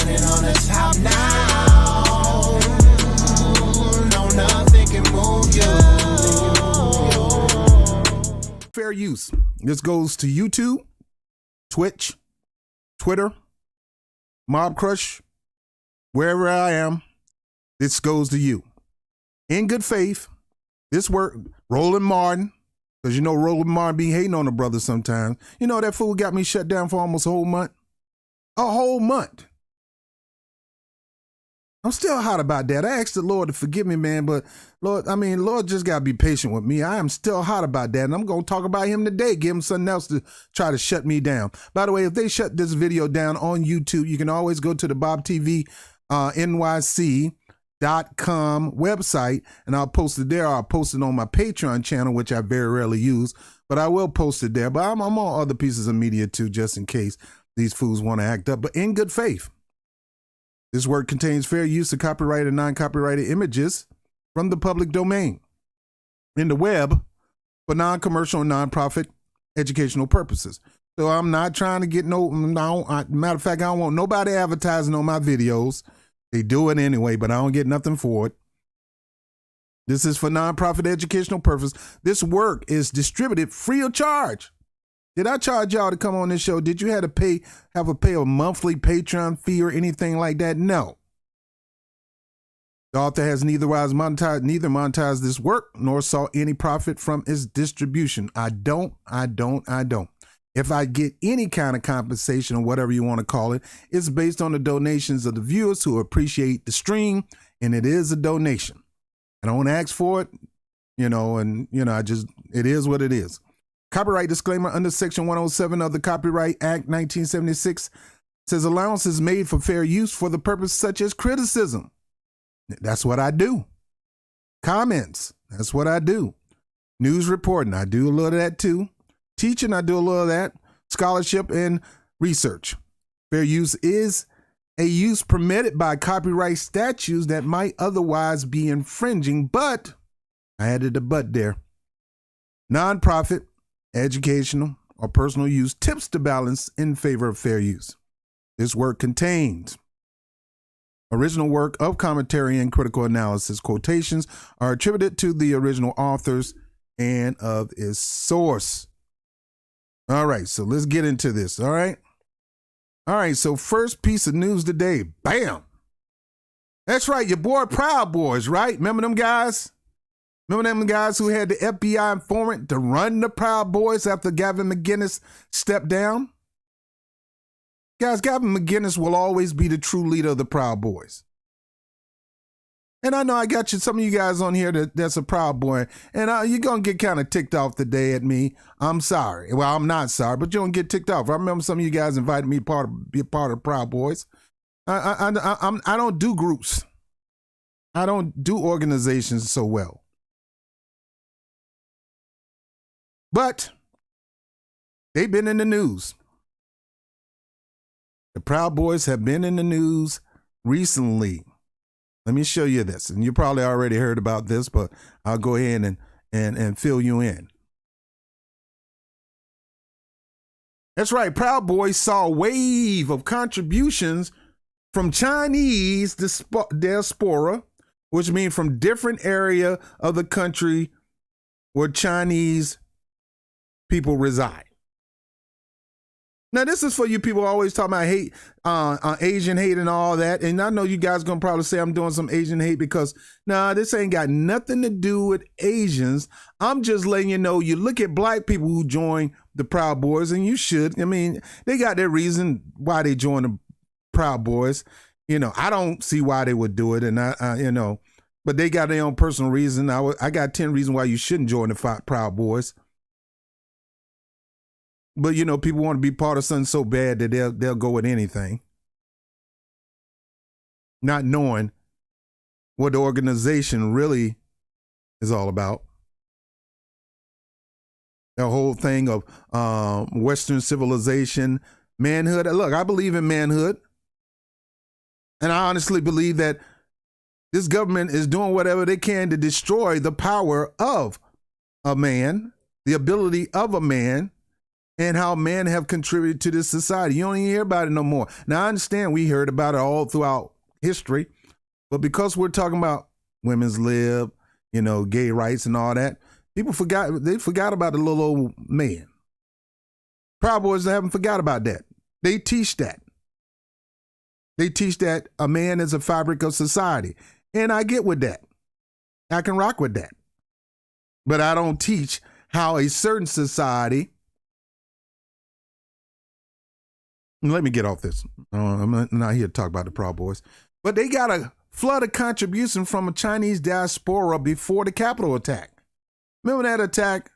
Standing on the top now. No, nothing can move you. Fair use. This goes to YouTube, Twitch, Twitter, Mob Crush, wherever I am. This goes to you. In good faith, this work, Roland Martin, because you know Roland Martin be hating on the brother sometimes. You know that fool got me shut down for almost a whole month. A whole month. I'm still hot about that. I asked the Lord to forgive me, man, but Lord just got to be patient with me. I am still hot about that, and I'm going to talk about him today, give him something else to try to shut me down. By the way, if they shut this video down on YouTube, you can always go to the BobTV NYC.com website, and I'll post it there. I'll post it on my Patreon channel, which I very rarely use, but I will post it there. But I'm on other pieces of media too, just in case these fools want to act up, but in good faith. This work contains fair use of copyrighted and non-copyrighted images from the public domain in the web for non-commercial and non-profit educational purposes. So I'm not trying to get matter of fact, I don't want nobody advertising on my videos. They do it anyway, but I don't get nothing for it. This is for non-profit educational purpose. This work is distributed free of charge. Did I charge y'all to come on this show? Did you have to pay a monthly Patreon fee or anything like that? No. The author has neither monetized this work nor saw any profit from its distribution. I don't. If I get any kind of compensation or whatever you want to call it, it's based on the donations of the viewers who appreciate the stream, and it is a donation. I don't ask for it, it is what it is. Copyright disclaimer under Section 107 of the Copyright Act 1976 says allowances made for fair use for the purpose such as criticism. That's what I do. Comments. That's what I do. News reporting. I do a little of that too. Teaching. I do a little of that. Scholarship and research. Fair use is a use permitted by copyright statutes that might otherwise be infringing, but I added a but there. Nonprofit, educational, or personal use tips the balance in favor of fair use. This work contains original work of commentary and critical analysis. Quotations are attributed to the original authors and of its source. All right, so let's get into this, all right? All right, so first piece of news today, bam. That's right, your boy Proud Boys, right? Remember them guys? Remember them guys who had the FBI informant to run the Proud Boys after Gavin McInnes stepped down? Guys, Gavin McInnes will always be the true leader of the Proud Boys. And I know I got some of you guys on here that's a Proud Boy, and you're going to get kind of ticked off today at me. I'm sorry. Well, I'm not sorry, but you're going to get ticked off. I remember some of you guys invited me to be a part of Proud Boys. I don't do groups. I don't do organizations so well. But they've been in the news. The Proud Boys have been in the news recently. Let me show you this. And you probably already heard about this, but I'll go ahead and fill you in. That's right. Proud Boys saw a wave of contributions from Chinese diaspora, which means from different area of the country where Chinese people reside. Now, this is for you people always talking about hate, Asian hate and all that. And I know you guys going to probably say I'm doing some Asian hate because, this ain't got nothing to do with Asians. I'm just letting you know, you look at black people who join the Proud Boys, and you should. I mean, they got their reason why they join the Proud Boys. I don't see why they would do it. And, but they got their own personal reason. I got 10 reasons why you shouldn't join the Proud Boys. But, people want to be part of something so bad that they'll go with anything. Not knowing what the organization really is all about. The whole thing of Western civilization, manhood. Look, I believe in manhood. And I honestly believe that this government is doing whatever they can to destroy the power of a man, the ability of a man and how men have contributed to this society. You don't even hear about it no more. Now, I understand we heard about it all throughout history, but because we're talking about women's lib, gay rights and all that, people forgot about the little old man. Proud Boys haven't forgot about that. They teach that. They teach that a man is a fabric of society. And I get with that. I can rock with that. But I don't teach how a certain society. Let me get off this. I'm not here to talk about the Proud Boys. But they got a flood of contribution from a Chinese diaspora before the Capitol attack. Remember that attack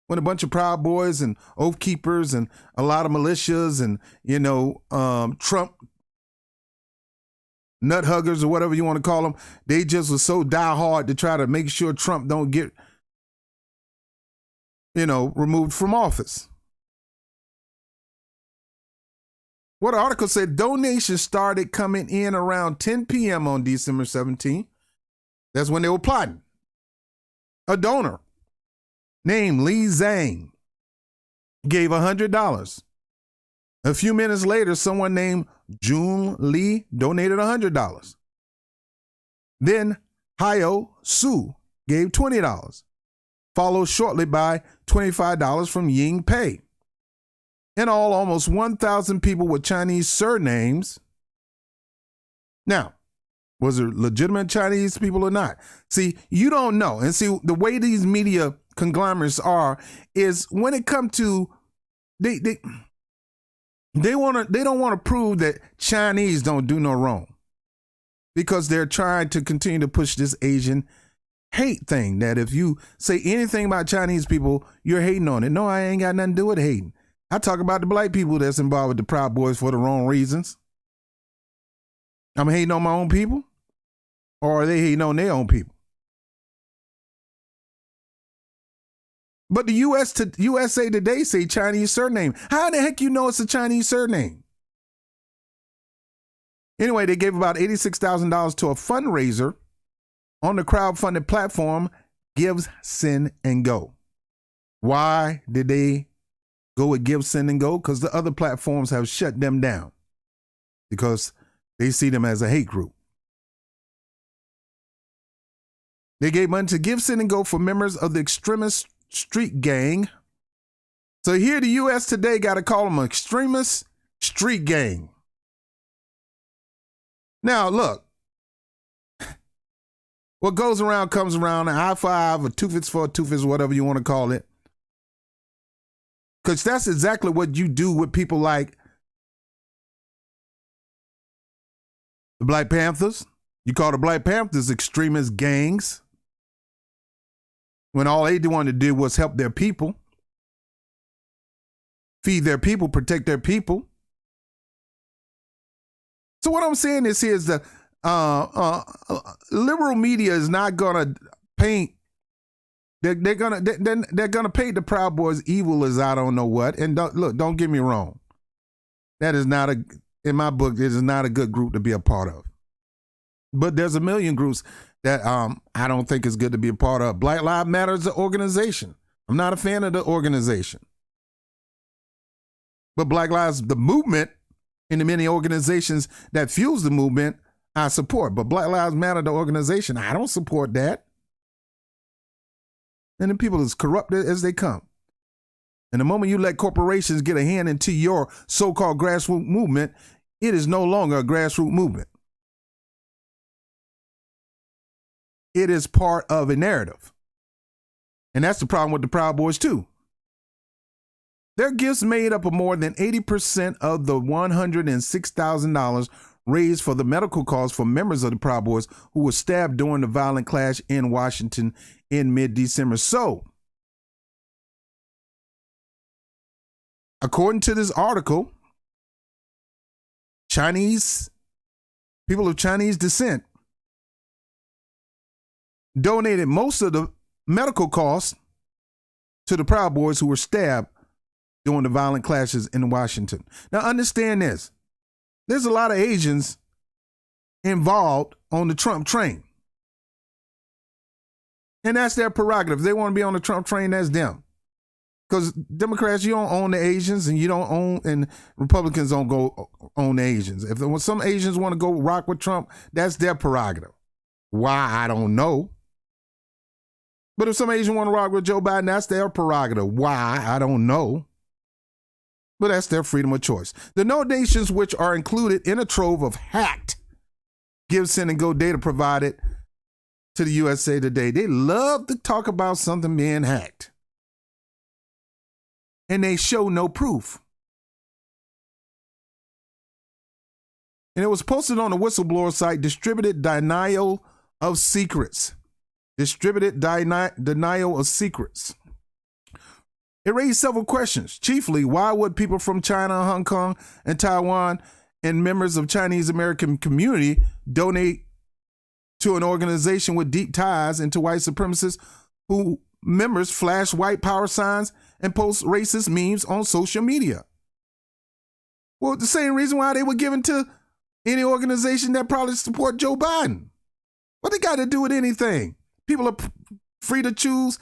when a bunch of Proud Boys and Oath Keepers and a lot of militias and, Trump nut huggers or whatever you want to call them, they just were so diehard to try to make sure Trump don't get, removed from office. What the article said, donations started coming in around 10 p.m. on December 17th. That's when they were plotting. A donor named Li Zhang gave $100. A few minutes later, someone named Jun Li donated $100. Then Hyo Su gave $20, followed shortly by $25 from Ying Pei. In all, almost 1,000 people with Chinese surnames. Now, was it legitimate Chinese people or not? See, you don't know. And see, the way these media conglomerates are is when it comes to they don't want to prove that Chinese don't do no wrong, because they're trying to continue to push this Asian hate thing, that if you say anything about Chinese people, you're hating on it. No, I ain't got nothing to do with hating. I talk about the black people that's involved with the Proud Boys for the wrong reasons. I'm hating on my own people, or are they hating on their own people? But the USA Today say Chinese surname. How the heck you know it's a Chinese surname? Anyway, they gave about $86,000 to a fundraiser on the crowdfunded platform Give, Send, and Go. Why did they go with Give, Send, and Go? Because the other platforms have shut them down because they see them as a hate group. They gave money to Give, Send, and Go for members of the extremist street gang. So here the U.S. Today got to call them an extremist street gang. Now, look, what goes around comes around, an eye for eye, a tooth is for a tooth is, whatever you want to call it. Because that's exactly what you do with people like the Black Panthers. You call the Black Panthers extremist gangs when all they wanted to do was help their people, feed their people, protect their people. So what I'm saying is here is the liberal media is not gonna paint. They're gonna paint the Proud Boys evil as I don't know what. And don't get me wrong, that is not in my book. It is not a good group to be a part of. But there's a million groups that I don't think is good to be a part of. Black Lives Matter is an organization. I'm not a fan of the organization. But Black Lives, the movement, and the many organizations that fuels the movement, I support. But Black Lives Matter, the organization, I don't support that. And the people as corrupt as they come. And the moment you let corporations get a hand into your so-called grassroots movement, it is no longer a grassroots movement. It is part of a narrative. And that's the problem with the Proud Boys too. Their gifts made up of more than 80% of the $106,000 raised for the medical costs for members of the Proud Boys who were stabbed during the violent clash in Washington in mid-December. So, according to this article, people of Chinese descent donated most of the medical costs to the Proud Boys who were stabbed during the violent clashes in Washington. Now, understand this. There's a lot of Asians involved on the Trump train. And that's their prerogative. If they want to be on the Trump train, that's them. Because Democrats, you don't own the Asians, and you don't own, and Republicans don't go own the Asians. When some Asians want to go rock with Trump, that's their prerogative. Why, I don't know. But if some Asian want to rock with Joe Biden, that's their prerogative. Why, I don't know. But that's their freedom of choice. The donations, which are included in a trove of hacked Give, Send, and Go data provided to the USA Today, they love to talk about something being hacked. And they show no proof. And it was posted on the whistleblower site, Distributed Denial of Secrets. Distributed Denial of Secrets. It raised several questions. Chiefly, why would people from China, Hong Kong, and Taiwan and members of Chinese American community donate to an organization with deep ties into white supremacists who members flash white power signs and post racist memes on social media? Well, the same reason why they were given to any organization that probably support Joe Biden. What they got to do with anything? People are free to choose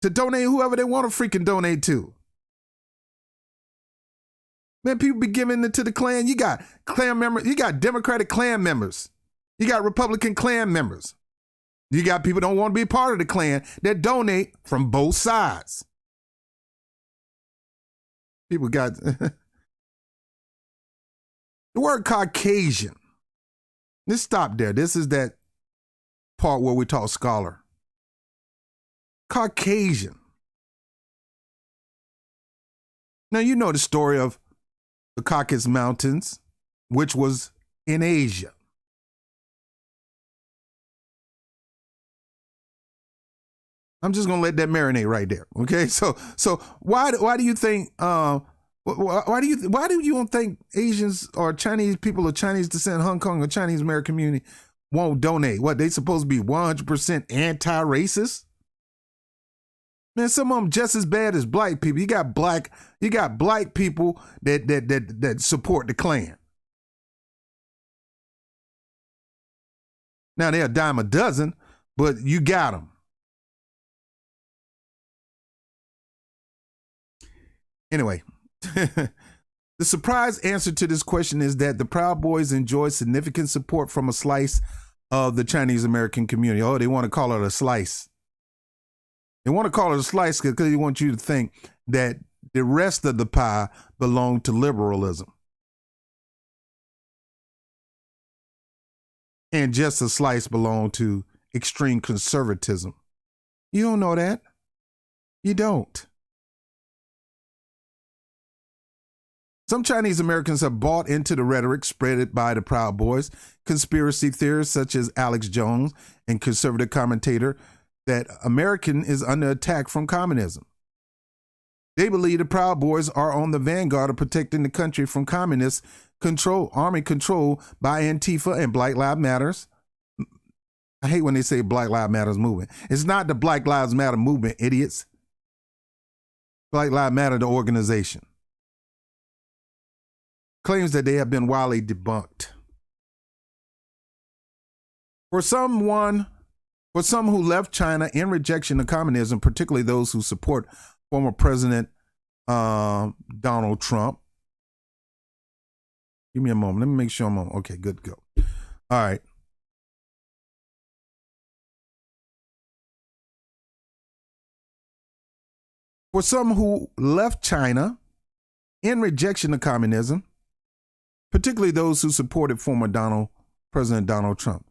to donate whoever they want to freaking donate to. Man, people be giving it to the Klan. You got Klan members, you got Democratic Klan members. You got Republican Klan members. You got people that don't want to be part of the Klan that donate from both sides. People got the word Caucasian. Let's stop there. This is that part where we talk scholar. Caucasian. Now, you know the story of the Caucasus Mountains, which was in Asia. I'm just gonna let that marinate right there. Okay, so why do you think why do you don't think Asians or Chinese people of Chinese descent, Hong Kong or Chinese American community won't donate? What, they supposed to be 100% anti-racist? Man, some of them just as bad as black people. You got black people that support the Klan. Now they're a dime a dozen, but you got them. Anyway, the surprise answer to this question is that the Proud Boys enjoy significant support from a slice of the Chinese American community. Oh, they want to call it a slice. They want to call it a slice because they want you to think that the rest of the pie belonged to liberalism. And just a slice belonged to extreme conservatism. You don't know that. You don't. Some Chinese Americans have bought into the rhetoric spread by the Proud Boys. Conspiracy theorists such as Alex Jones and conservative commentator that American is under attack from communism. They believe the Proud Boys are on the vanguard of protecting the country from communist control, army control by Antifa and Black Lives Matters. I hate when they say Black Lives Matters movement. It's not the Black Lives Matter movement, idiots. Black Lives Matter, the organization. Claims that they have been widely debunked. For some who left China in rejection of communism, particularly those who support former President Donald Trump. Give me a moment. Let me make sure I'm on. Okay, good to go. All right. For some who left China in rejection of communism, particularly those who supported former President Donald Trump.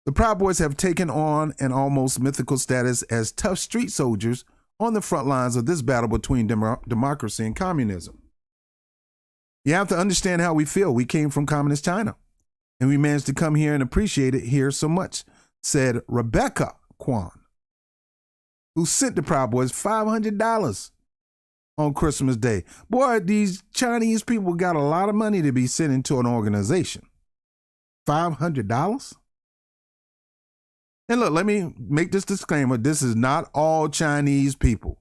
The Proud Boys have taken on an almost mythical status as tough street soldiers on the front lines of this battle between democracy and communism. You have to understand how we feel. We came from communist China, and we managed to come here and appreciate it here so much, said Rebecca Kwan, who sent the Proud Boys $500 on Christmas Day. Boy, these Chinese people got a lot of money to be sending to an organization. $500? And look, let me make this disclaimer. This is not all Chinese people.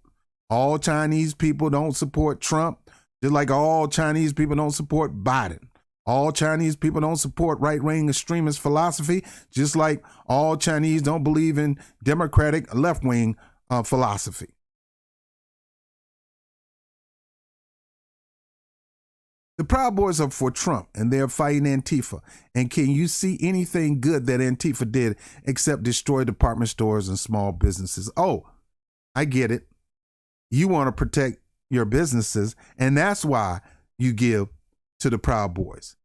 All Chinese people don't support Trump, just like all Chinese people don't support Biden. All Chinese people don't support right-wing extremist philosophy, just like all Chinese don't believe in democratic left-wing philosophy. The Proud Boys are for Trump, and they're fighting Antifa. And can you see anything good that Antifa did except destroy department stores and small businesses? Oh, I get it. You want to protect your businesses, and that's why you give to the Proud Boys.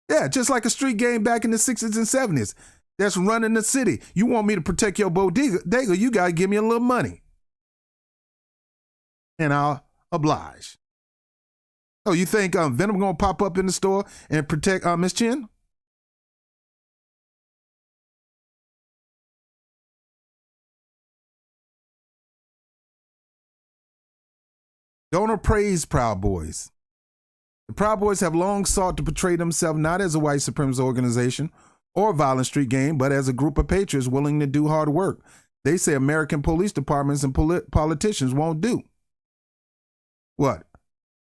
Yeah, just like a street gang back in the 60s and 70s that's running the city. You want me to protect your bodega, you got to give me a little money. And I'll oblige. Oh, you think Venom going to pop up in the store and protect Miss Chin? Don't appraise Proud Boys. The Proud Boys have long sought to portray themselves not as a white supremacist organization or a violent street gang, but as a group of patriots willing to do hard work. They say American police departments and politicians won't do. What?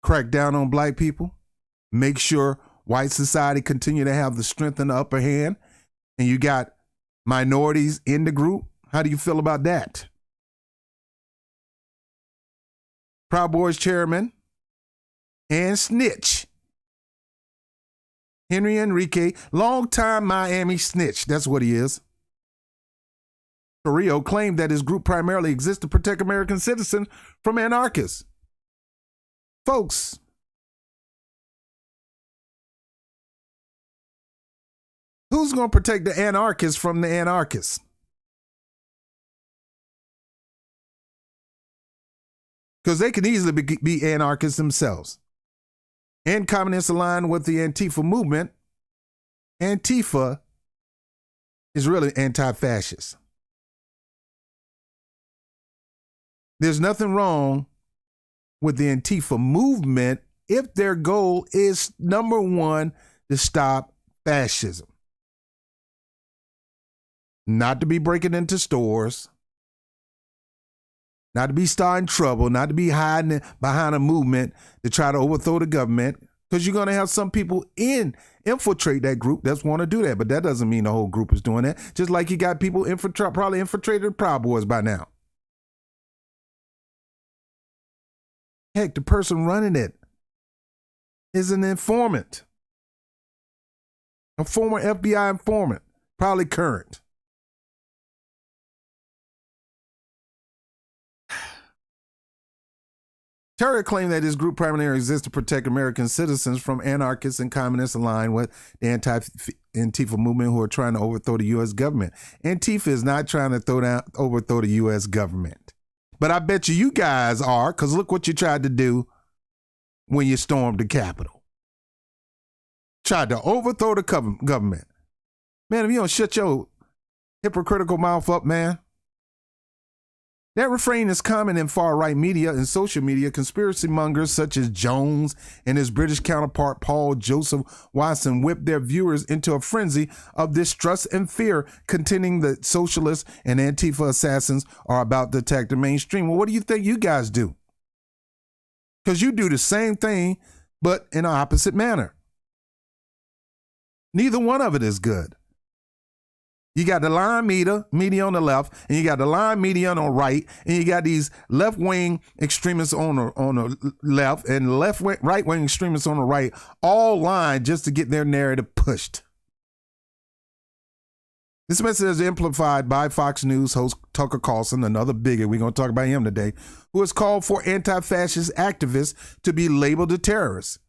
Crack down on black people? Make sure white society continue to have the strength and the upper hand? And you got minorities in the group? How do you feel about that? Proud Boys chairman and snitch Henry Enrique, longtime Miami snitch, that's what he is. Carrillo claimed that his group primarily exists to protect American citizens from anarchists. Folks, who's going to protect the anarchists from the anarchists? Because they can easily be anarchists themselves. And communists aligned with the Antifa movement. Antifa is really anti-fascist. There's nothing wrong with the Antifa movement if their goal is, number one, to stop fascism. Not to be breaking into stores, not to be starting trouble, not to be hiding behind a movement to try to overthrow the government, because you're going to have some people infiltrate that group that want to do that. But that doesn't mean the whole group is doing that. Just like you got people probably infiltrated the Proud Boys by now. Heck, the person running it is an informant, a former FBI informant, probably current. Terry claimed that his group primarily exists to protect American citizens from anarchists and communists aligned with the anti-Antifa movement who are trying to overthrow the U.S. government. Antifa is not trying to overthrow the U.S. government. But I bet you guys are, because look what you tried to do when you stormed the Capitol. Tried to overthrow the government. Man, if you don't shut your hypocritical mouth up, man. That refrain is common in far-right media and social media. Conspiracy mongers such as Jones and his British counterpart Paul Joseph Watson whipped their viewers into a frenzy of distrust and fear, contending that socialists and Antifa assassins are about to attack the mainstream. Well, what do you think you guys do? Because you do the same thing, but in an opposite manner. Neither one of it is good. You got the line media on the left, and you got the line media on the right, and you got these left-wing extremists on the left and right-wing extremists on the right, all lined just to get their narrative pushed. This message is amplified by Fox News host Tucker Carlson, another bigot, we're going to talk about him today, who has called for anti-fascist activists to be labeled a terrorist.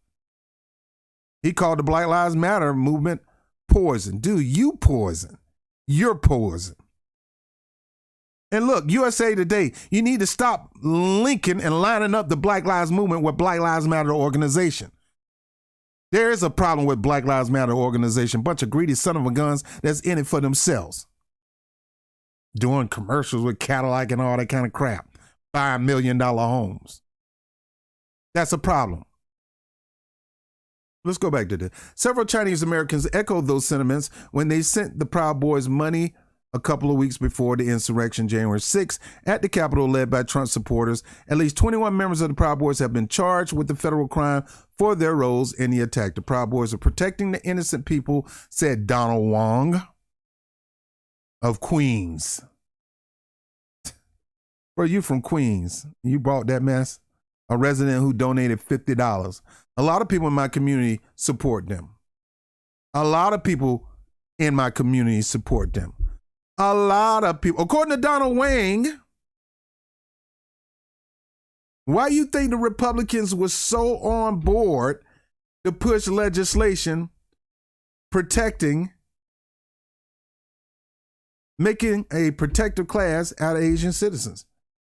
He called the Black Lives Matter movement poison. Dude, you poison. You're poison. And look, USA Today, you need to stop linking and lining up the Black Lives Movement with Black Lives Matter organization. There is a problem with Black Lives Matter organization. Bunch of greedy son of a guns that's in it for themselves. Doing commercials with Cadillac and all that kind of crap. $5 million homes. That's a problem. Let's go back to this. Several Chinese Americans echoed those sentiments when they sent the Proud Boys money a couple of weeks before the insurrection, January 6th, at the Capitol led by Trump supporters. At least 21 members of the Proud Boys have been charged with the federal crime for their roles in the attack. The Proud Boys are protecting the innocent people, said Donald Wong of Queens. Bro, you from Queens. You brought that mess? A resident who donated $50. A lot of people in my community support them. A lot of people in my community support them. A lot of people, according to Donald Wang, why you think the Republicans were so on board to push legislation protecting, making a protective class out of Asian citizens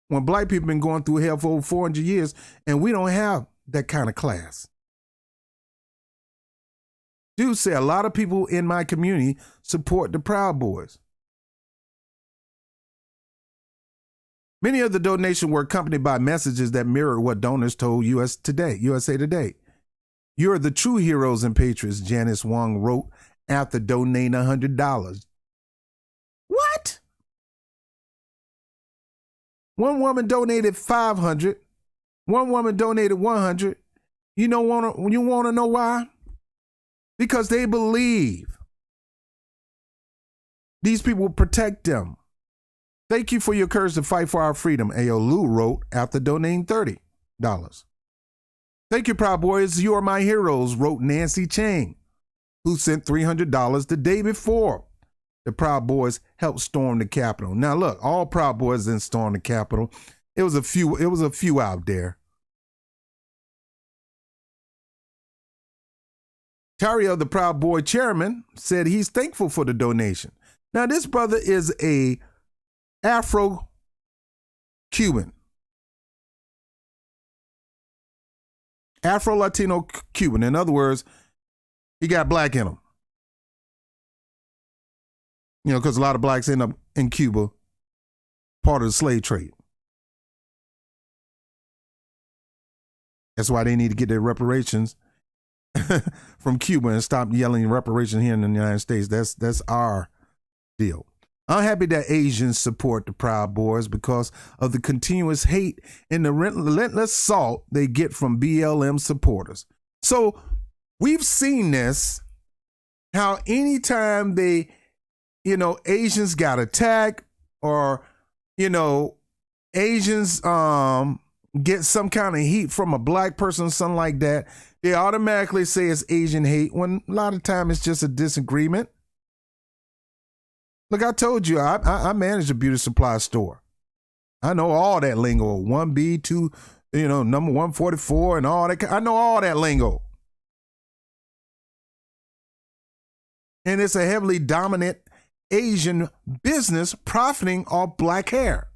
when black people have been going through hell for over 400 years and we don't have that kind of class? Dude said a lot of people in my community support the Proud Boys. Many of the donations were accompanied by messages that mirrored what donors told USA Today. You're the true heroes and patriots, Janice Wong wrote after donating $100. What? One woman donated $500. One woman donated $100. You want to know why? Because they believe these people will protect them. Thank you for your courage to fight for our freedom, A.O. Lou wrote after donating $30. Thank you, Proud Boys. You are my heroes, wrote Nancy Chang, who sent $300 the day before the Proud Boys helped storm the Capitol. Now, look, all Proud Boys didn't storm the Capitol. It was a few out there. Tario, the Proud Boy chairman, said he's thankful for the donation. Now, this brother is a Afro-Cuban. Afro-Latino Cuban. In other words, he got black in him. You know, because a lot of blacks end up in Cuba, part of the slave trade. That's why they need to get their reparations from Cuba and stop yelling reparations here in the United States. That's our deal. I'm happy that Asians support the Proud Boys because of the continuous hate and the relentless assault they get from BLM supporters. So we've seen this, how anytime Asians got attacked or, Asians get some kind of heat from a black person or something like that, they automatically say it's Asian hate when a lot of time it's just a disagreement. Look, I told you, I manage a beauty supply store. I know all that lingo, 1B, 2, number 144 and all that. I know all that lingo. And it's a heavily dominant Asian business profiting off black hair.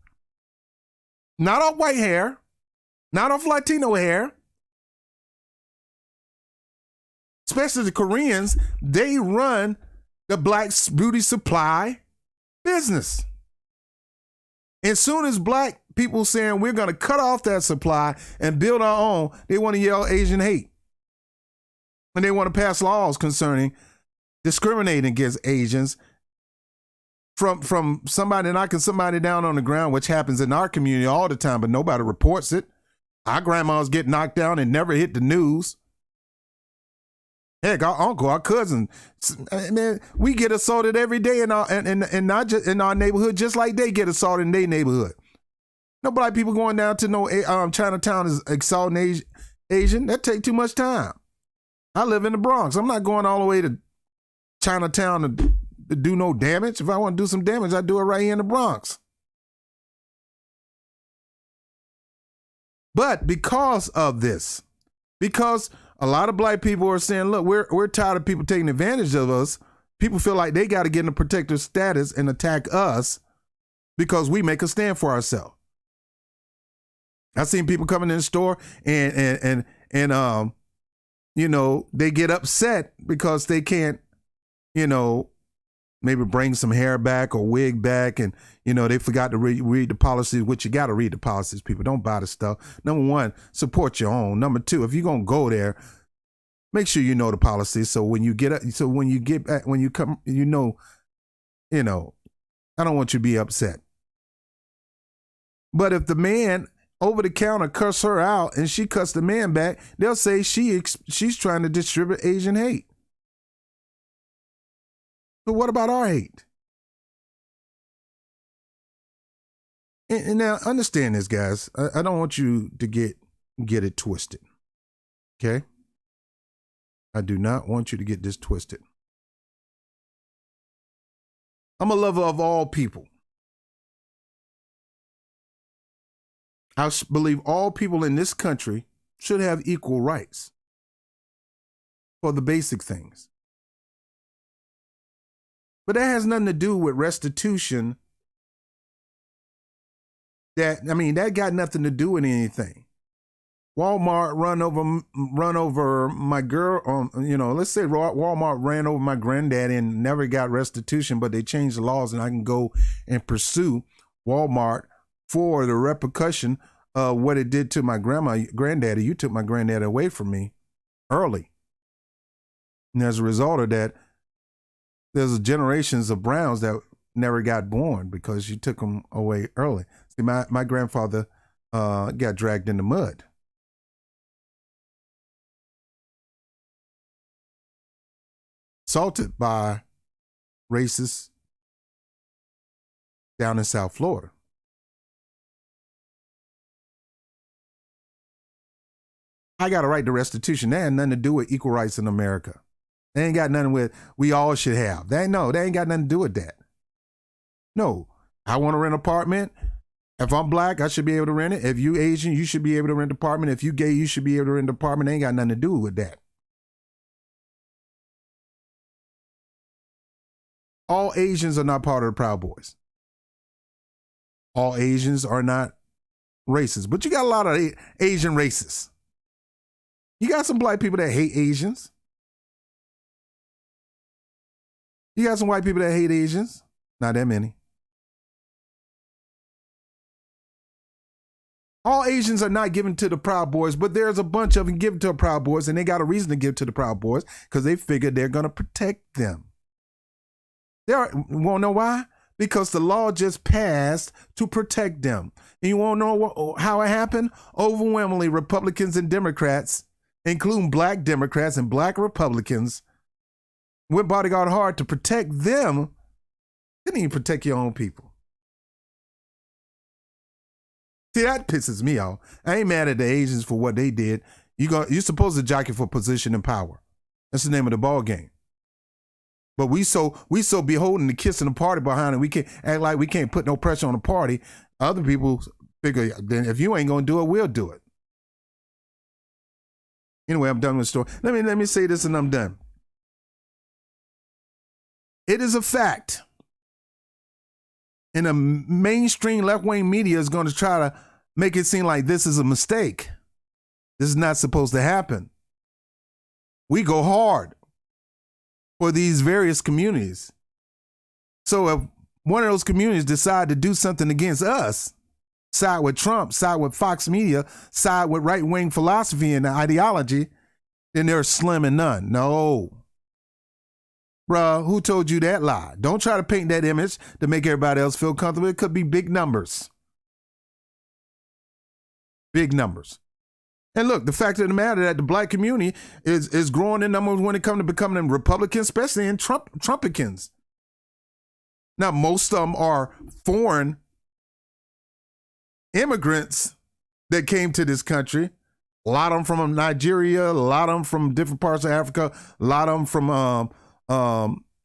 Not off white hair, not off Latino hair. Especially the Koreans, they run the black beauty supply business. As soon as black people saying we're going to cut off that supply and build our own, they want to yell Asian hate. And they want to pass laws concerning discriminating against Asians from somebody knocking somebody down on the ground, which happens in our community all the time, but nobody reports it. Our grandmas get knocked down and never hit the news. Heck, our uncle, our cousin, man, we get assaulted every day in our and not just in our neighborhood, just like they get assaulted in their neighborhood. No black people going down to Chinatown is assaulting Asian. That take too much time. I live in the Bronx. I'm not going all the way to Chinatown to do no damage. If I want to do some damage, I do it right here in the Bronx. But because of this, because a lot of black people are saying, look, we're tired of people taking advantage of us. People feel like they got to get in a protective status and attack us because we make a stand for ourselves. I've seen people coming in the store and they get upset because they can't, maybe bring some hair back or wig back, and they forgot to read the policies, which you got to read the policies. People, don't buy the stuff. Number one, support your own. Number two, if you're gonna go there, make sure you know the policies. So when you get back, when you come, I don't want you to be upset. But if the man over the counter cuss her out and she cuss the man back, they'll say she's trying to distribute Asian hate. But what about our hate? And now understand this, guys. I don't want you to get it twisted. Okay? I do not want you to get this twisted. I'm a lover of all people. I believe all people in this country should have equal rights for the basic things. But that has nothing to do with restitution. That got nothing to do with anything. Walmart run over my girl. Let's say Walmart ran over my granddaddy and never got restitution, but they changed the laws and I can go and pursue Walmart for the repercussion of what it did to my granddaddy. You took my granddaddy away from me early. And as a result of that, there's generations of Browns that never got born because you took them away early. See, my grandfather got dragged in the mud. Assaulted by racists down in South Florida. I got a right to restitution. That had nothing to do with equal rights in America. They ain't got nothing with we all should have. They ain't got nothing to do with that. No, I want to rent an apartment. If I'm black, I should be able to rent it. If you Asian, you should be able to rent an apartment. If you gay, you should be able to rent an apartment. They ain't got nothing to do with that. All Asians are not part of the Proud Boys. All Asians are not racist, but you got a lot of Asian racists. You got some black people that hate Asians. You got some white people that hate Asians. Not that many. All Asians are not given to the Proud Boys, but there's a bunch of them given to the Proud Boys, and they got a reason to give to the Proud Boys because they figure they're going to protect them. You want to know why? Because the law just passed to protect them. And you want to know how it happened? Overwhelmingly, Republicans and Democrats, including black Democrats and black Republicans, went bodyguard hard to protect them. Didn't even protect your own people. See, that pisses me off. I ain't mad at the Asians for what they did. You're supposed to jockey for position and power. That's the name of the ball game. But we so beholden to kissing the party behind it. We can't act like we can't put no pressure on the party. Other people figure, then if you ain't gonna do it, we'll do it. Anyway, I'm done with the story. Let me say this and I'm done. It is a fact. And the mainstream left-wing media is going to try to make it seem like this is a mistake. This is not supposed to happen. We go hard for these various communities. So if one of those communities decide to do something against us, side with Trump, side with Fox Media, side with right-wing philosophy and ideology, then they're slim and none. No. Bruh, who told you that lie? Don't try to paint that image to make everybody else feel comfortable. It could be big numbers. Big numbers. And look, the fact of the matter that the black community is growing in numbers when it comes to becoming Republicans, especially in Trumpicans. Now, most of them are foreign immigrants that came to this country. A lot of them from Nigeria, a lot of them from different parts of Africa, a lot of them from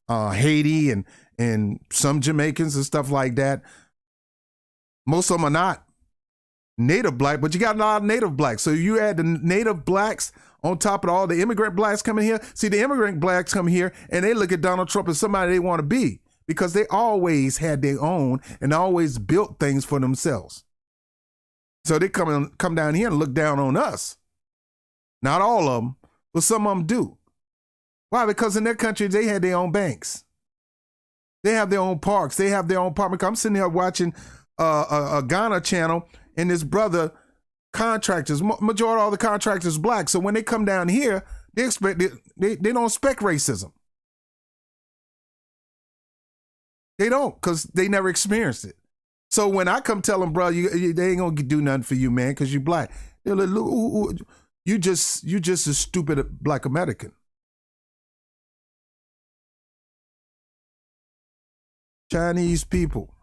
Haiti and some Jamaicans and stuff like that. Most of them are not native black, but you got a lot of native blacks. So you add the native blacks on top of all the immigrant blacks coming here. See, the immigrant blacks come here and they look at Donald Trump as somebody they want to be because they always had their own and always built things for themselves. So they come down here and look down on us. Not all of them, but some of them do. Why? Because in their country, they had their own banks. They have their own parks. They have their own apartment. I'm sitting here watching a Ghana channel, and this brother, contractors, majority of all the contractors black. So when they come down here, they don't expect racism. They don't, because they never experienced it. So when I come tell them, bro, they ain't gonna do nothing for you, man, because you black. They're like, ooh, you just a stupid black American. Chinese people,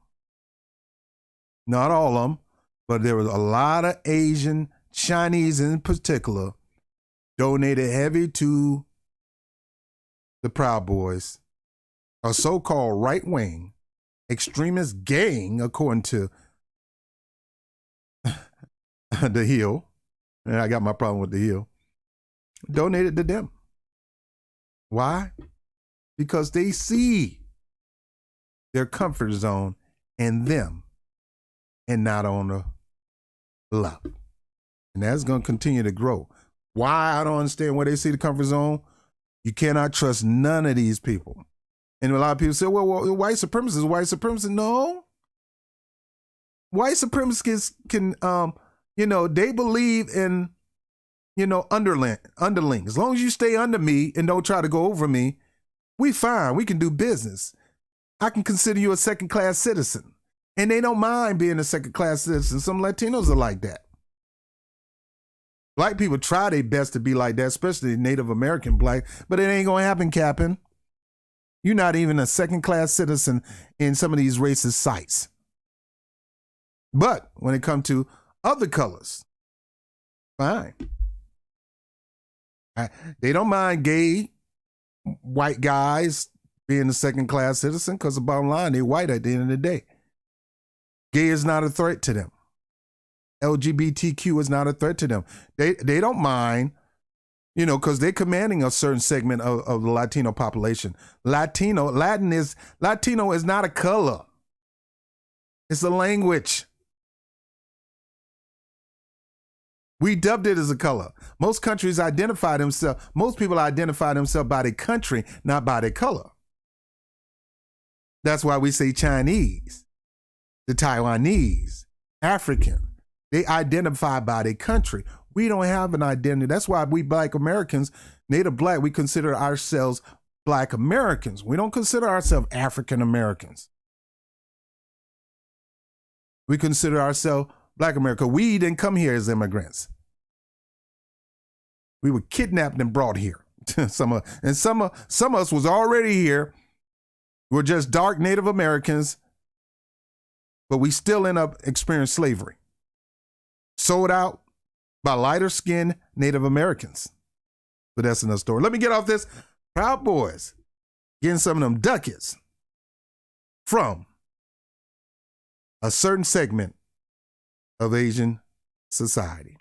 not all of them, but there was a lot of Asian, Chinese in particular, donated heavy to the Proud Boys, a so-called right-wing extremist gang, according to The Hill, and I got my problem with The Hill, donated to them. Why? Because they see their comfort zone in them and not on the left. And that's going to continue to grow. Why? I don't understand where they see the comfort zone. You cannot trust none of these people. And a lot of people say, well, white supremacists. No. White supremacists can, they believe in, underling. As long as you stay under me and don't try to go over me, we fine. We can do business. I can consider you a second-class citizen. And they don't mind being a second-class citizen. Some Latinos are like that. Black people try their best to be like that, especially Native American black, but it ain't going to happen, Captain. You're not even a second-class citizen in some of these racist sites. But when it comes to other colors, fine. They don't mind gay white guys being a second-class citizen because the bottom line, they're white at the end of the day. Gay is not a threat to them. LGBTQ is not a threat to them. They don't mind, because they're commanding a certain segment of the Latino population. Latino is not a color. It's a language. We dubbed it as a color. Most countries identify themselves, most people identify themselves by their country, not by their color. That's why we say Chinese, the Taiwanese, African. They identify by their country. We don't have an identity. That's why we Black Americans, Native Black, we consider ourselves Black Americans. We don't consider ourselves African Americans. We consider ourselves Black America. We didn't come here as immigrants. We were kidnapped and brought here. Some of us was already here. We're just dark Native Americans, but we still end up experiencing slavery. Sold out by lighter-skinned Native Americans. But that's another story. Let me get off this. Proud Boys getting some of them ducats from a certain segment of Asian society.